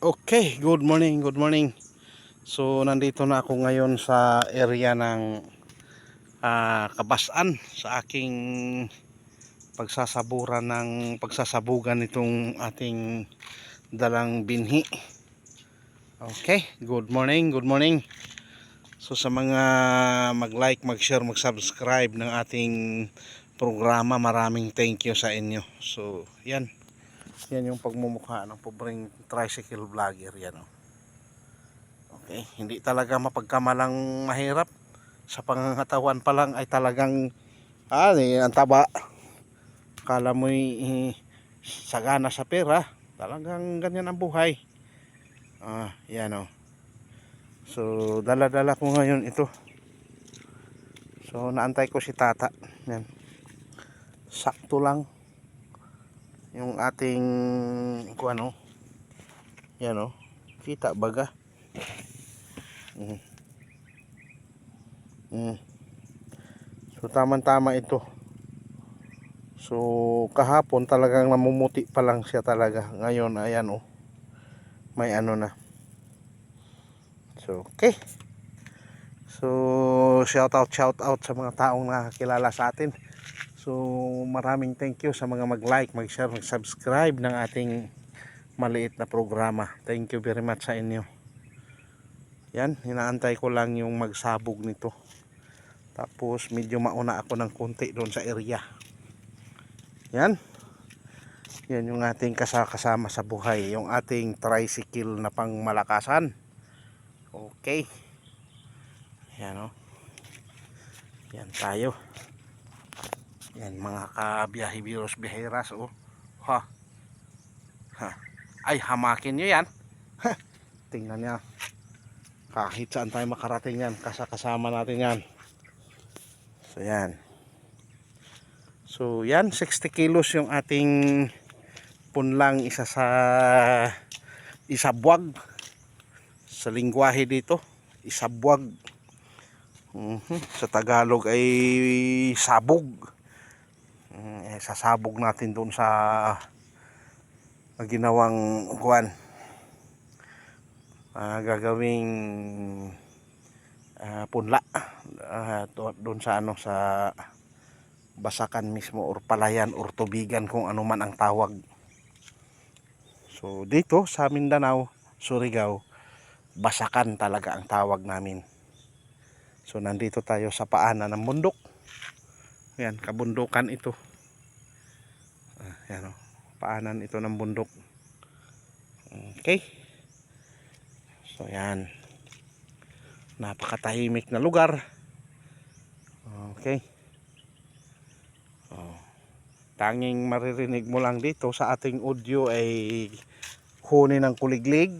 Okay, good morning, good morning. So nandito na ako ngayon sa area ng Kabasan sa aking pagsasabugan nitong ating dalang binhi. Okay, good morning, good morning. So sa mga mag-like, mag-share, mag-subscribe ng ating programa, maraming thank you sa inyo. So yan yung pagmumukha ng pobreng tricycle vlogger yan. Okay, hindi talaga mapagkamalang mahirap. Sa pangangatawan pa lang ay talagang ang taba. Kala mo'y sagana sa pera, talagang ganyan ang buhay. Yan o. So dala-dala ko ngayon ito. So naantay ko si tata. Yan. Sakto lang yung ating ano. Yan o. Kita baga. So tama-tama ito. So kahapon talagang namumuti pa lang siya talaga. Ngayon ayan oh. May ano na. So okay. So shout out sa mga taong nakakilala sa atin. So maraming thank you sa mga mag-like, mag-share, mag-subscribe ng ating maliit na programa. Thank you very much sa inyo. Yan, hinaantay ko lang yung magsabog nito. Tapos medyo mauna ako ng konti doon sa area. Yan. Yan yung ating kasama sa buhay, yung ating tricycle na pangmalakasan. Okay. Yan o. Yan tayo. Yan mga kabiyahe biros biheras oh. Ha. Ay hamakin nyo yan. Tingnan niya. Kahit saan tayo makarating yan, kasama natin yan. So yan. So yan, 60 kilos yung ating punlang isa sa isabwag. Sa lingwahe dito, isabwag. Sa Tagalog ay sabog. Sasabog natin doon sa ginawang gagawing punla doon sa sa Basakan mismo or Palayan or Tubigan kung ano man ang tawag. So dito sa Mindanao, Surigao, Basakan talaga ang tawag namin. So nandito tayo sa paanan ng bundok. Yan, kabundukan ito. Yan o, paanan ito ng bundok. Okay. So yan, napakatahimik na lugar. Okay. Tanging maririnig mo lang dito sa ating audio ay huni ng kuliglig,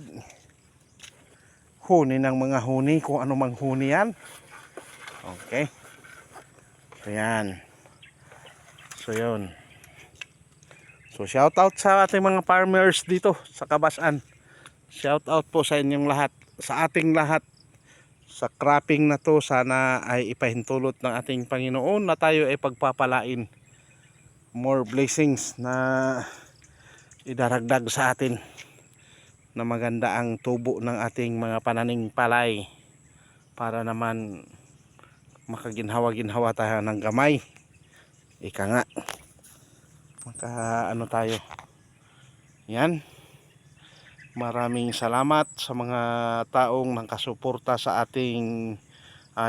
huni ng mga huni, kung ano mang huni yan. Okay. So yan. So yun. So shout out sa ating mga farmers dito sa Kabasan. Shout out po sa inyong lahat, sa ating lahat. Sa cropping na to, sana ay ipahintulot ng ating Panginoon na tayo ay pagpapalain. More blessings na idaragdag sa atin, na maganda ang tubo ng ating mga pananing palay, para naman makaginhawa-ginhawa tayo ng gamay. Ika nga, maka ano tayo. Yan. Maraming salamat sa mga taong nangkasuporta sa ating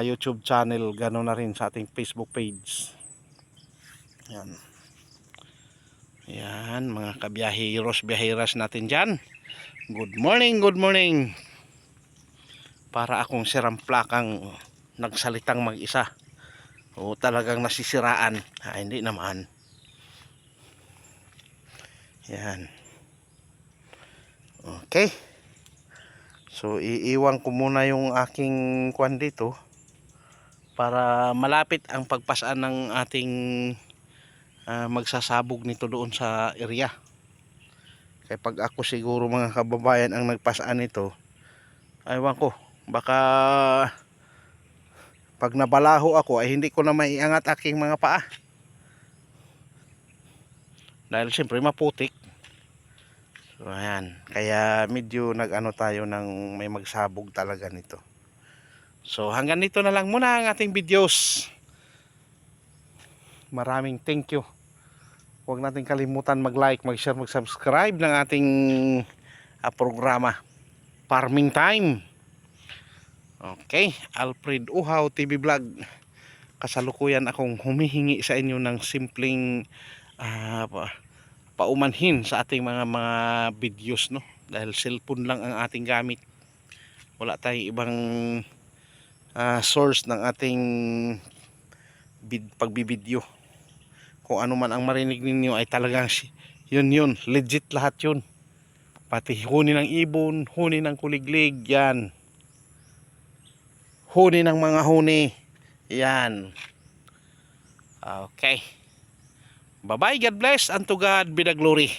YouTube channel, ganoon na rin sa ating Facebook page. Yan. Yan mga kabiyaheros, biyaheras natin dyan. Good morning, good morning. Para akong siramplakang nagsalitang mag-isa. O talagang nasisiraan. Hindi naman. Yan. Okay. So iiwan ko muna yung aking kwan dito para malapit ang pagpasaan ng ating magsasabog nito doon sa area. Kaya pag ako siguro mga kababayan ang nagpasaan nito, aywan ko, baka pag nabalaho ako ay hindi ko na maiangat aking mga paa, dahil siyempre maputik. So So ayan, kaya medyo nag-ano tayo ng may magsabog talaga nito. So hanggang dito na lang muna ang ating videos. Maraming thank you. Huwag natin kalimutan mag-like, mag-share, mag-subscribe ng ating programa Farming Time. Okay, Alfred Uhaw TV Vlog. Kasalukuyan akong humihingi sa inyo ng simpleng paumanhin sa ating mga videos, no? Dahil cellphone lang ang ating gamit. Wala tayong ibang source ng ating pagbibideo. Kung ano man ang marinig ninyo ay talagang yun, legit lahat yun. Pati huni ng ibon, huni ng kuliglig, yan. Huni ng mga huni, yan. Okay. Bye-bye, God bless, and to God be the glory.